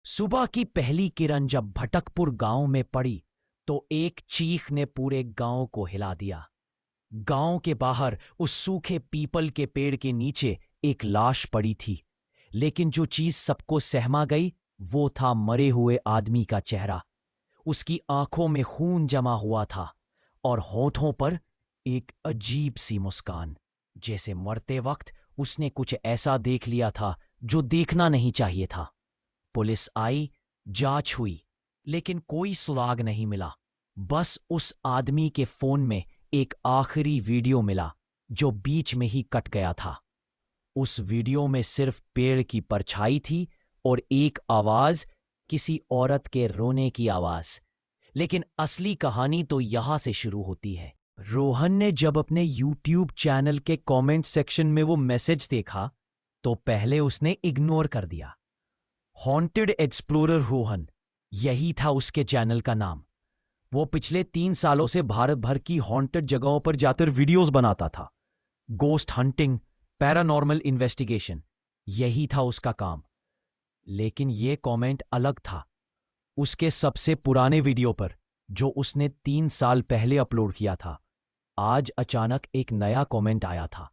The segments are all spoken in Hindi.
सुबह की पहली किरण जब भटकपुर गांव में पड़ी तो एक चीख ने पूरे गांव को हिला दिया। गांव के बाहर उस सूखे पीपल के पेड़ के नीचे एक लाश पड़ी थी, लेकिन जो चीज सबको सहमा गई वो था मरे हुए आदमी का चेहरा। उसकी आंखों में खून जमा हुआ था और होठों पर एक अजीब सी मुस्कान, जैसे मरते वक्त उसने कुछ ऐसा देख लिया था जो देखना नहीं चाहिए था। पुलिस आई, जांच हुई, लेकिन कोई सुराग नहीं मिला। बस उस आदमी के फोन में एक आखिरी वीडियो मिला जो बीच में ही कट गया था। उस वीडियो में सिर्फ पेड़ की परछाई थी और एक आवाज, किसी औरत के रोने की आवाज। लेकिन असली कहानी तो यहां से शुरू होती है। रोहन ने जब अपने यूट्यूब चैनल के कमेंट सेक्शन में वो मैसेज देखा तो पहले उसने इग्नोर कर दिया। हॉन्टेड एक्सप्लोरर रोहन, यही था उसके चैनल का नाम। वो पिछले 3 सालों से भारत भर की हॉन्टेड जगहों पर जाकर वीडियोस बनाता था। गोस्ट हंटिंग, पैरानॉर्मल इन्वेस्टिगेशन, यही था उसका काम। लेकिन ये कमेंट अलग था। उसके सबसे पुराने वीडियो पर, जो उसने 3 साल पहले अपलोड किया था, आज अचानक एक नया कमेंट आया था।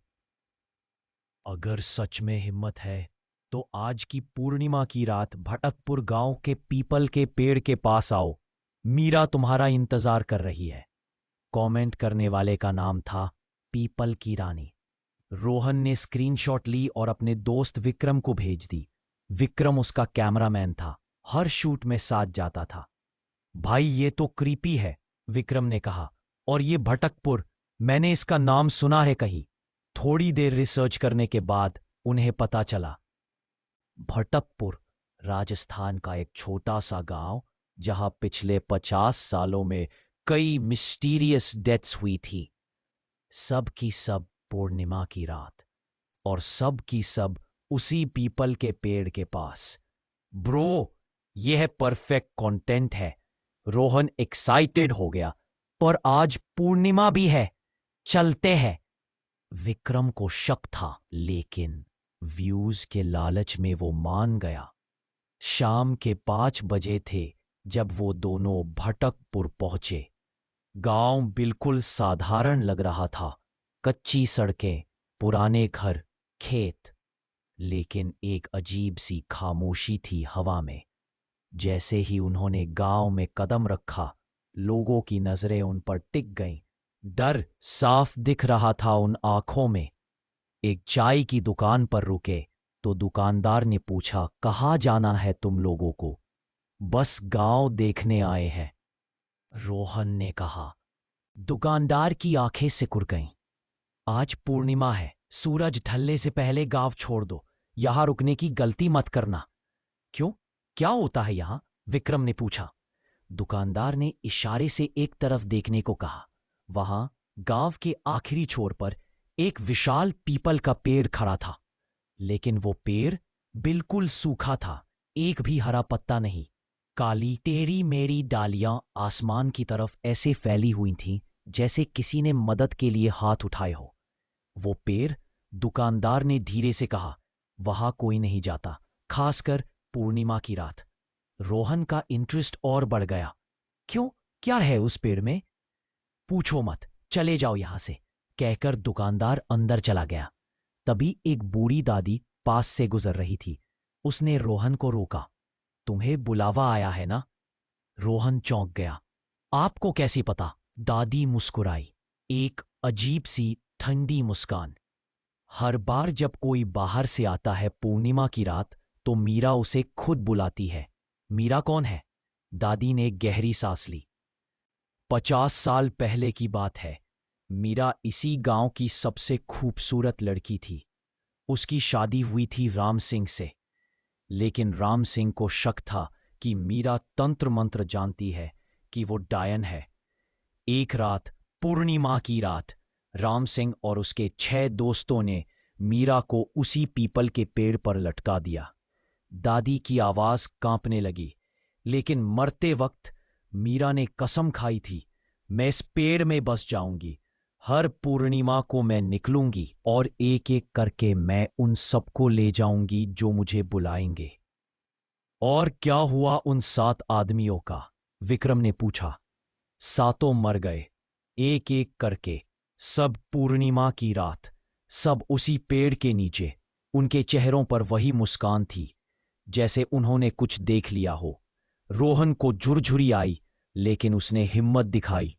अगर सच में हिम्मत है तो आज की पूर्णिमा की रात भटकपुर गांव के पीपल के पेड़ के पास आओ। मीरा तुम्हारा इंतजार कर रही है। कमेंट करने वाले का नाम था पीपल की रानी। रोहन ने स्क्रीनशॉट ली और अपने दोस्त विक्रम को भेज दी। विक्रम उसका कैमरामैन था, हर शूट में साथ जाता था। भाई ये तो क्रीपी है, विक्रम ने कहा, और ये भटकपुर, मैंने इसका नाम सुना है कहीं। थोड़ी देर रिसर्च करने के बाद उन्हें पता चला, भटकपुर राजस्थान का एक छोटा सा गांव जहां पिछले 50 सालों में कई मिस्टीरियस डेथ्स हुई थी। सब की सब पूर्णिमा की रात, और सब की सब उसी पीपल के पेड़ के पास। ब्रो, यह परफेक्ट कंटेंट है। रोहन एक्साइटेड हो गया। पर आज पूर्णिमा भी है, चलते हैं। विक्रम को शक था, लेकिन व्यूज के लालच में वो मान गया। शाम के 5 बजे थे जब वो दोनों भटकपुर पहुंचे। गांव बिल्कुल साधारण लग रहा था, कच्ची सड़कें, पुराने घर, खेत। लेकिन एक अजीब सी खामोशी थी हवा में। जैसे ही उन्होंने गांव में कदम रखा, लोगों की नजरें उन पर टिक गईं। डर साफ दिख रहा था उन आंखों में। एक चाय की दुकान पर रुके तो दुकानदार ने पूछा, कहाँ जाना है तुम लोगों को? बस गांव देखने आए हैं, रोहन ने कहा। दुकानदार की आंखें सिकुड़ गईं। आज पूर्णिमा है, सूरज ढलने से पहले गांव छोड़ दो। यहां रुकने की गलती मत करना। क्यों, क्या होता है यहां? विक्रम ने पूछा। दुकानदार ने इशारे से एक तरफ देखने को कहा। वहां गांव के आखिरी छोर पर एक विशाल पीपल का पेड़ खड़ा था, लेकिन वो पेड़ बिल्कुल सूखा था, एक भी हरा पत्ता नहीं। काली टेढ़ी मेढ़ी डालियां आसमान की तरफ ऐसे फैली हुई थीं जैसे किसी ने मदद के लिए हाथ उठाए हो। वो पेड़, दुकानदार ने धीरे से कहा, वहां कोई नहीं जाता, खासकर पूर्णिमा की रात। रोहन का इंटरेस्ट और बढ़ गया। क्यों, क्या है उस पेड़ में? पूछो मत, चले जाओ यहां से, कहकर दुकानदार अंदर चला गया। तभी एक बूढ़ी दादी पास से गुजर रही थी। उसने रोहन को रोका। तुम्हें बुलावा आया है ना? रोहन चौंक गया। आपको कैसी पता? दादी मुस्कुराई, एक अजीब सी ठंडी मुस्कान। हर बार जब कोई बाहर से आता है पूर्णिमा की रात, तो मीरा उसे खुद बुलाती है। मीरा कौन है? दादी ने गहरी सांस ली। 50 साल पहले की बात है। मीरा इसी गांव की सबसे खूबसूरत लड़की थी। उसकी शादी हुई थी राम सिंह से। लेकिन राम सिंह को शक था कि मीरा तंत्र मंत्र जानती है, कि वो डायन है। एक रात, पूर्णिमा की रात, राम सिंह और उसके 6 दोस्तों ने मीरा को उसी पीपल के पेड़ पर लटका दिया। दादी की आवाज कांपने लगी, लेकिन मरते वक्त मीरा ने कसम खाई थी, मैं इस पेड़ में बस जाऊंगी। हर पूर्णिमा को मैं निकलूंगी और एक एक करके मैं उन सबको ले जाऊंगी जो मुझे बुलाएंगे। और क्या हुआ उन 7 आदमियों का? विक्रम ने पूछा। सातों मर गए, एक एक करके। सब पूर्णिमा की रात, सब उसी पेड़ के नीचे। उनके चेहरों पर वही मुस्कान थी, जैसे उन्होंने कुछ देख लिया हो। रोहन को झुरझुरी आई, लेकिन उसने हिम्मत दिखाई।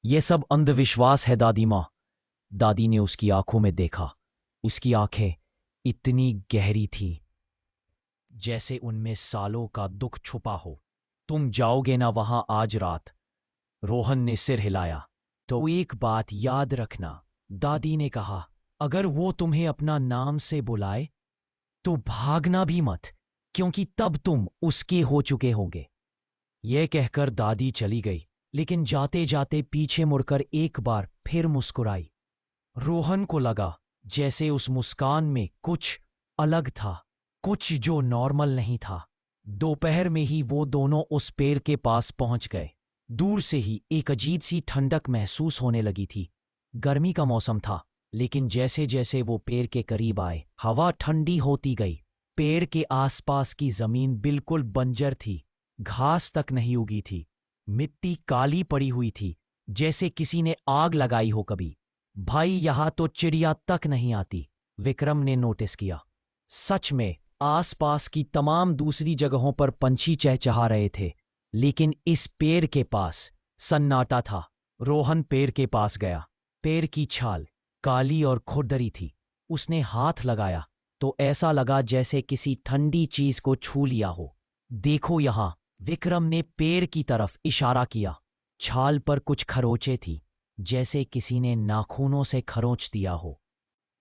ये सब अंधविश्वास है दादी माँ। दादी ने उसकी आंखों में देखा। उसकी आंखें इतनी गहरी थीं, जैसे उनमें सालों का दुख छुपा हो। तुम जाओगे ना वहां आज रात? रोहन ने सिर हिलाया। तो एक बात याद रखना, दादी ने कहा, अगर वो तुम्हें अपना नाम से बुलाए तो भागना भी मत, क्योंकि तब तुम उसके हो चुके होंगे। यह कहकर दादी चली गई, लेकिन जाते जाते पीछे मुड़कर एक बार फिर मुस्कुराई। रोहन को लगा जैसे उस मुस्कान में कुछ अलग था, कुछ जो नॉर्मल नहीं था। दोपहर में ही वो दोनों उस पेड़ के पास पहुंच गए। दूर से ही एक अजीब सी ठंडक महसूस होने लगी थी। गर्मी का मौसम था, लेकिन जैसे जैसे वो पेड़ के करीब आए, हवा ठंडी होती गई। पेड़ के आसपास की जमीन बिल्कुल बंजर थी, घास तक नहीं उगी थी। मिट्टी काली पड़ी हुई थी, जैसे किसी ने आग लगाई हो कभी। भाई, यहां तो चिड़िया तक नहीं आती, विक्रम ने नोटिस किया। सच में आसपास की तमाम दूसरी जगहों पर पंछी चहचहा रहे थे, लेकिन इस पेड़ के पास सन्नाटा था। रोहन पेड़ के पास गया। पेड़ की छाल काली और खुरदरी थी। उसने हाथ लगाया तो ऐसा लगा जैसे किसी ठंडी चीज को छू लिया हो। देखो यहां, विक्रम ने पेड़ की तरफ इशारा किया। छाल पर कुछ खरोंचें थी, जैसे किसी ने नाखूनों से खरोंच दिया हो,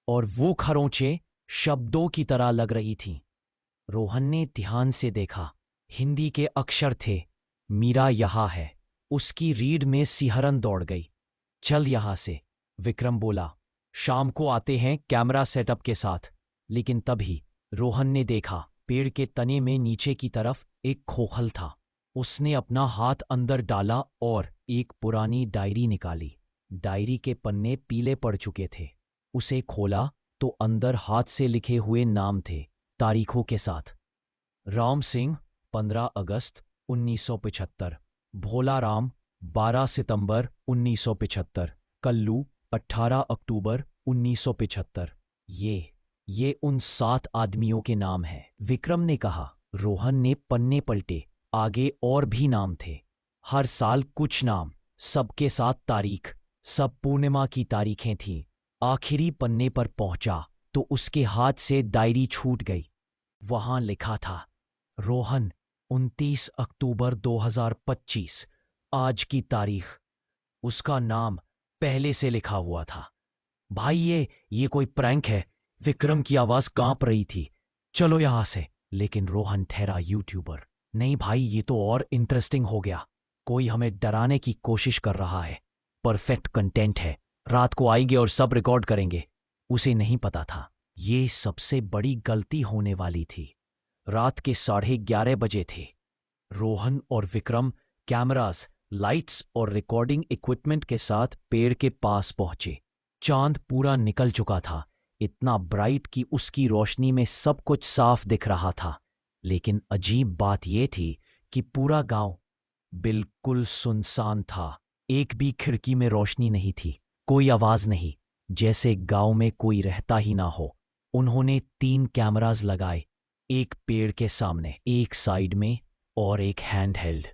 और वो खरोंचें शब्दों की तरह लग रही थीं। रोहन ने ध्यान से देखा। हिंदी के अक्षर थे, मीरा यहाँ है। उसकी रीढ़ में सिहरन दौड़ गई। चल यहां से, विक्रम बोला। शाम को आते हैं कैमरा सेटअप के साथ। लेकिन तभी रोहन ने देखा, पेड़ के तने में नीचे की तरफ एक खोखल था। उसने अपना हाथ अंदर डाला और एक पुरानी डायरी निकाली। डायरी के पन्ने पीले पड़ चुके थे। उसे खोला तो अंदर हाथ से लिखे हुए नाम थे, तारीखों के साथ। राम सिंह 15 अगस्त 1975, भोला राम 12 सितंबर 1975, कल्लू 18 अक्टूबर 1975। ये उन 7 आदमियों के नाम हैं, विक्रम ने कहा। रोहन ने पन्ने पलटे। आगे और भी नाम थे। हर साल कुछ नाम, सबके साथ तारीख। सब पूर्णिमा की तारीखें थीं। आखिरी पन्ने पर पहुंचा तो उसके हाथ से डायरी छूट गई। वहां लिखा था, रोहन 29 अक्टूबर 2025, आज की तारीख। उसका नाम पहले से लिखा हुआ था। भाई, ये कोई प्रैंक है? विक्रम की आवाज कांप रही थी। चलो यहां से। लेकिन रोहन ठहरा। यूट्यूबर नहीं भाई, ये तो और इंटरेस्टिंग हो गया। कोई हमें डराने की कोशिश कर रहा है। परफेक्ट कंटेंट है। रात को आएंगे और सब रिकॉर्ड करेंगे। उसे नहीं पता था ये सबसे बड़ी गलती होने वाली थी। रात के 11:30 बजे थे। रोहन और विक्रम कैमरास, लाइट्स और रिकॉर्डिंग इक्विपमेंट के साथ पेड़ के पास पहुंचे। चांद पूरा निकल चुका था, इतना ब्राइट कि उसकी रोशनी में सब कुछ साफ दिख रहा था। लेकिन अजीब बात यह थी कि पूरा गांव बिल्कुल सुनसान था। एक भी खिड़की में रोशनी नहीं थी, कोई आवाज नहीं, जैसे गांव में कोई रहता ही ना हो। उन्होंने 3 कैमरास लगाए, एक पेड़ के सामने, एक साइड में और एक हैंडहेल्ड।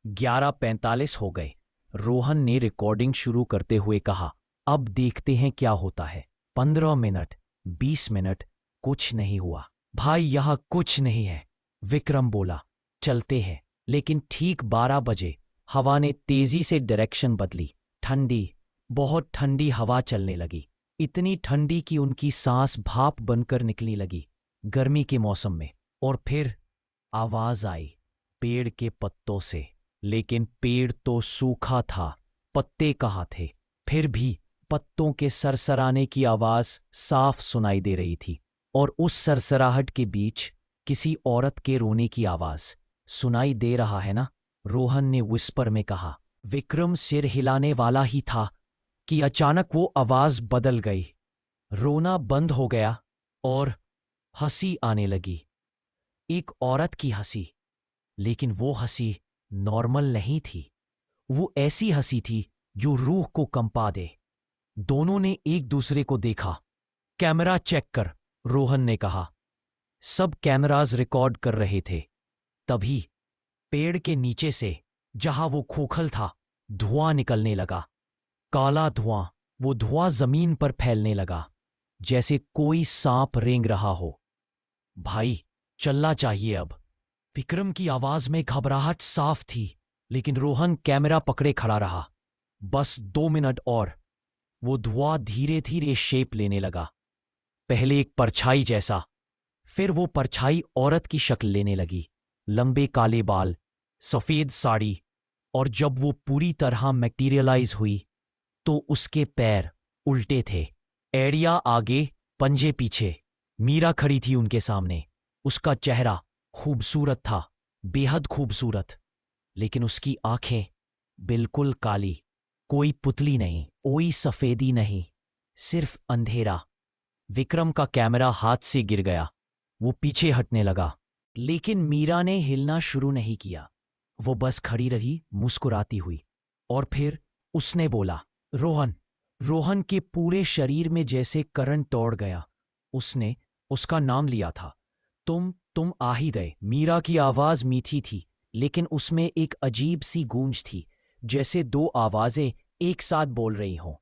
11:45 हो गए। रोहन ने रिकॉर्डिंग शुरू करते हुए कहा, अब देखते हैं क्या होता है। 15 मिनट, 20 मिनट, कुछ नहीं हुआ। भाई, यहां कुछ नहीं है, विक्रम बोला। चलते हैं। लेकिन ठीक 12 बजे हवा ने तेजी से डायरेक्शन बदली। ठंडी, बहुत ठंडी हवा चलने लगी। इतनी ठंडी कि उनकी सांस भाप बनकर निकलने लगी, गर्मी के मौसम में। और फिर आवाज आई, पेड़ के पत्तों से। लेकिन पेड़ तो सूखा था, पत्ते कहाँ थे? फिर भी पत्तों के सरसराने की आवाज साफ सुनाई दे रही थी। और उस सरसराहट के बीच किसी औरत के रोने की आवाज। सुनाई दे रहा है ना? रोहन ने विस्पर में कहा। विक्रम सिर हिलाने वाला ही था कि अचानक वो आवाज बदल गई। रोना बंद हो गया और हंसी आने लगी। एक औरत की हंसी, लेकिन वो हंसी नॉर्मल नहीं थी। वो ऐसी हंसी थी जो रूह को कंपा दे। दोनों ने एक दूसरे को देखा। कैमरा चेक कर, रोहन ने कहा। सब कैमराज रिकॉर्ड कर रहे थे। तभी पेड़ के नीचे से, जहां वो खोखल था, धुआं निकलने लगा। काला धुआं। वो धुआं जमीन पर फैलने लगा, जैसे कोई सांप रेंग रहा हो। भाई, चलना चाहिए अब। विक्रम की आवाज में घबराहट साफ थी, लेकिन रोहन कैमरा पकड़े खड़ा रहा। बस 2 मिनट और। वो धुआं धीरे धीरे शेप लेने लगा। पहले एक परछाई जैसा, फिर वो परछाई औरत की शक्ल लेने लगी। लंबे काले बाल, सफेद साड़ी, और जब वो पूरी तरह मैटेरियलाइज हुई तो उसके पैर उल्टे थे, एड़ियां आगे, पंजे पीछे। मीरा खड़ी थी उनके सामने। उसका चेहरा खूबसूरत था, बेहद खूबसूरत, लेकिन उसकी आंखें बिल्कुल काली। कोई पुतली नहीं, कोई सफेदी नहीं, सिर्फ अंधेरा। विक्रम का कैमरा हाथ से गिर गया। वो पीछे हटने लगा, लेकिन मीरा ने हिलना शुरू नहीं किया। वो बस खड़ी रही, मुस्कुराती हुई। और फिर उसने बोला, रोहन। रोहन के पूरे शरीर में जैसे करंट दौड़ गया। उसने उसका नाम लिया था। तुम आ ही गए। मीरा की आवाज मीठी थी, लेकिन उसमें एक अजीब सी गूंज थी, जैसे दो आवाजें एक साथ बोल रही हों।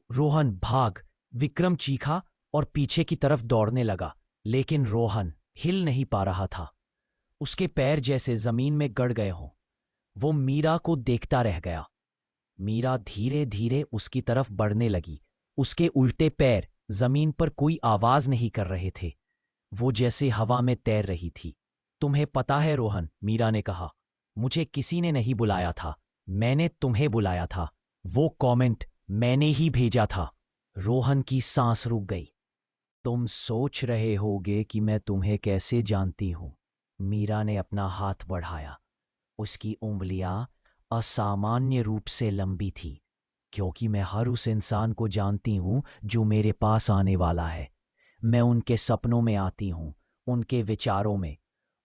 रोहन भाग। विक्रम चीखा और पीछे की तरफ दौड़ने लगा, लेकिन रोहन हिल नहीं पा रहा था। उसके पैर जैसे जमीन में गड़ गए हों। वो मीरा को देखता रह गया। मीरा धीरे धीरे उसकी तरफ बढ़ने लगी। उसके उल्टे पैर जमीन पर कोई आवाज नहीं कर रहे थे। वो जैसे हवा में तैर रही थी। तुम्हें पता है रोहन, मीरा ने कहा, मुझे किसी ने नहीं बुलाया था, मैंने तुम्हें बुलाया था। वो कमेंट मैंने ही भेजा था। रोहन की सांस रुक गई। तुम सोच रहे होगे कि मैं तुम्हें कैसे जानती हूं। मीरा ने अपना हाथ बढ़ाया। उसकी उंगलियां असामान्य रूप से लंबी थीं, क्योंकि मैं हर उस इंसान को जानती हूं जो मेरे पास आने वाला है। मैं उनके सपनों में आती हूं, उनके विचारों में,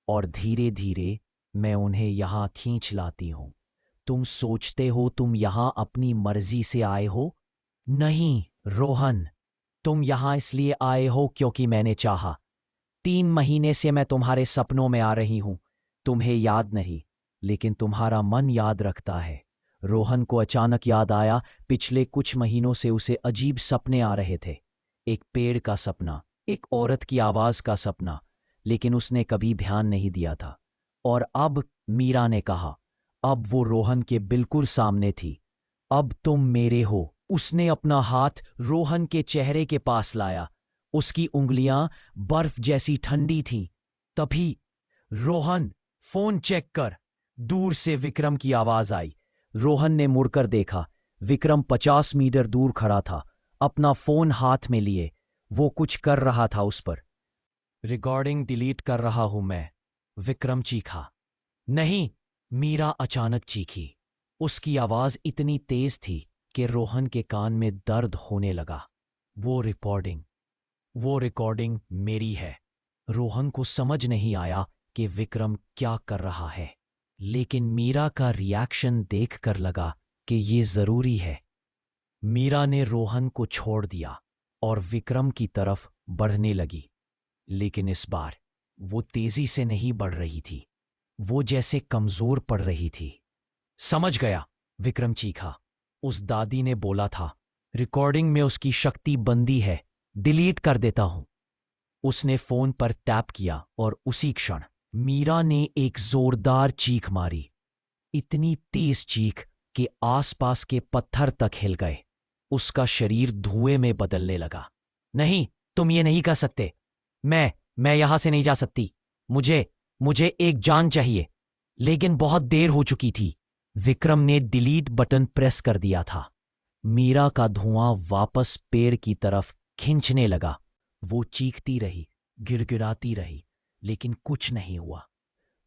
और धीरे धीरे मैं उन्हें यहां खींच लाती हूं। तुम सोचते हो तुम यहां अपनी मर्जी से आए हो? नहीं रोहन, तुम यहां इसलिए आए हो क्योंकि मैंने चाहा। 3 महीने से मैं तुम्हारे सपनों में आ रही हूं। तुम्हें याद नहीं, लेकिन तुम्हारा मन याद रखता है। रोहन को अचानक याद आया, पिछले कुछ महीनों से उसे अजीब सपने आ रहे थे। एक पेड़ का सपना, एक औरत की आवाज का सपना, लेकिन उसने कभी ध्यान नहीं दिया था। और अब, मीरा ने कहा, अब वो रोहन के बिल्कुल सामने थी। अब तुम मेरे हो। उसने अपना हाथ रोहन के चेहरे के पास लाया। उसकी उंगलियां बर्फ जैसी ठंडी थीं। तभी, रोहन, फोन चेक कर। दूर से विक्रम की आवाज आई। रोहन ने मुड़कर देखा। विक्रम 50 मीटर दूर खड़ा था, अपना फोन हाथ में लिए। वो कुछ कर रहा था उस पर। रिकॉर्डिंग डिलीट कर रहा हूं मैं, विक्रम चीखा। नहीं, मीरा अचानक चीखी। उसकी आवाज इतनी तेज थी कि रोहन के कान में दर्द होने लगा। वो रिकॉर्डिंग वो रिकॉर्डिंग मेरी है। रोहन को समझ नहीं आया कि विक्रम क्या कर रहा है, लेकिन मीरा का रिएक्शन देखकर लगा कि ये जरूरी है। मीरा ने रोहन को छोड़ दिया और विक्रम की तरफ बढ़ने लगी, लेकिन इस बार वो तेजी से नहीं बढ़ रही थी। वो जैसे कमजोर पड़ रही थी। समझ गया, विक्रम चीखा। उस दादी ने बोला था, रिकॉर्डिंग में उसकी शक्ति बंदी है, डिलीट कर देता हूं। उसने फोन पर टैप किया और उसी क्षण मीरा ने एक जोरदार चीख मारी। इतनी तेज चीख कि आसपास के पत्थर तक हिल गए। उसका शरीर धुएं में बदलने लगा। नहीं, तुम ये नहीं कर सकते। मैं यहां से नहीं जा सकती। मुझे एक जान चाहिए। लेकिन बहुत देर हो चुकी थी। विक्रम ने डिलीट बटन प्रेस कर दिया था। मीरा का धुआं वापस पेड़ की तरफ खींचने लगा। वो चीखती रही, गिड़गिड़ाती रही, लेकिन कुछ नहीं हुआ।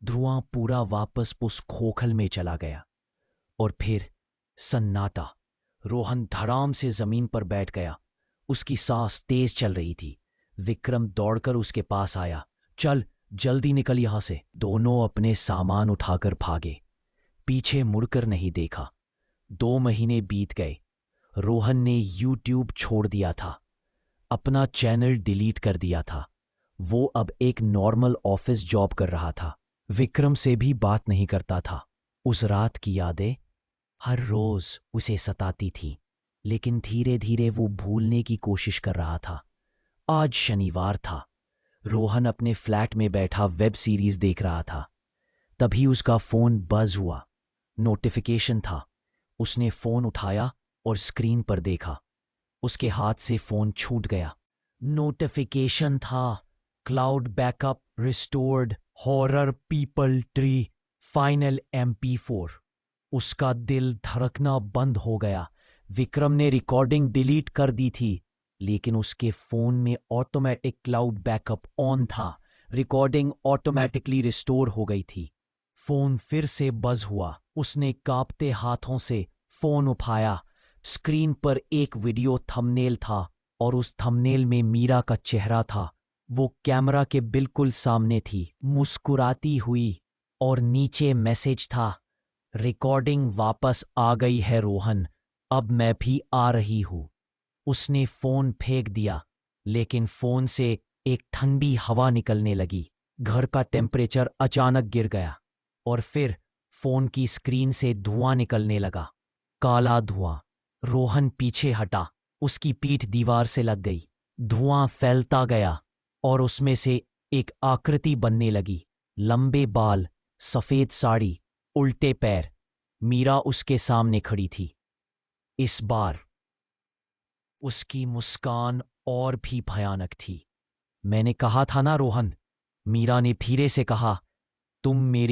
धुआं पूरा वापस उस खोखल में चला गया। और फिर सन्नाटा। रोहन धड़ाम से जमीन पर बैठ गया। उसकी सांस तेज चल रही थी। विक्रम दौड़कर उसके पास आया। चल, जल्दी निकल यहां से। दोनों अपने सामान उठाकर भागे, पीछे मुड़कर नहीं देखा। 2 महीने बीत गए। रोहन ने यूट्यूब छोड़ दिया था, अपना चैनल डिलीट कर दिया था। वो अब एक नॉर्मल ऑफिस जॉब कर रहा था। विक्रम से भी बात नहीं करता था। उस रात की यादें हर रोज उसे सताती थी, लेकिन धीरे धीरे वो भूलने की कोशिश कर रहा था। आज शनिवार था। रोहन अपने फ्लैट में बैठा वेब सीरीज देख रहा था। तभी उसका फोन बज हुआ। नोटिफिकेशन था। उसने फोन उठाया और स्क्रीन पर देखा। उसके हाथ से फोन छूट गया। नोटिफिकेशन था, cloud backup restored, horror people tree, final MP4। उसका दिल धड़कना बंद हो गया। विक्रम ने रिकॉर्डिंग डिलीट कर दी थी, लेकिन उसके फोन में ऑटोमेटिक क्लाउड बैकअप ऑन था। रिकॉर्डिंग ऑटोमेटिकली रिस्टोर हो गई थी। फोन फिर से बज हुआ। उसने कांपते हाथों से फोन उठाया। स्क्रीन पर एक वीडियो थंबनेल था और उस थंबनेल में मीरा का चेहरा था। वो कैमरा के बिल्कुल सामने थी, मुस्कुराती हुई, और नीचे मैसेज था, रिकॉर्डिंग वापस आ गई है रोहन, अब मैं भी आ रही हूं। उसने फोन फेंक दिया, लेकिन फोन से एक ठंडी हवा निकलने लगी। घर का टेम्परेचर अचानक गिर गया और फिर फोन की स्क्रीन से धुआं निकलने लगा, काला धुआं। रोहन पीछे हटा। उसकी पीठ दीवार से लग गई। धुआं फैलता गया और उसमें से एक आकृति बनने लगी। लंबे बाल, सफेद साड़ी, उल्टे पैर। मीरा उसके सामने खड़ी थी। इस बार उसकी मुस्कान और भी भयानक थी। मैंने कहा था ना रोहन, मीरा ने धीरे से कहा, तुम मेरी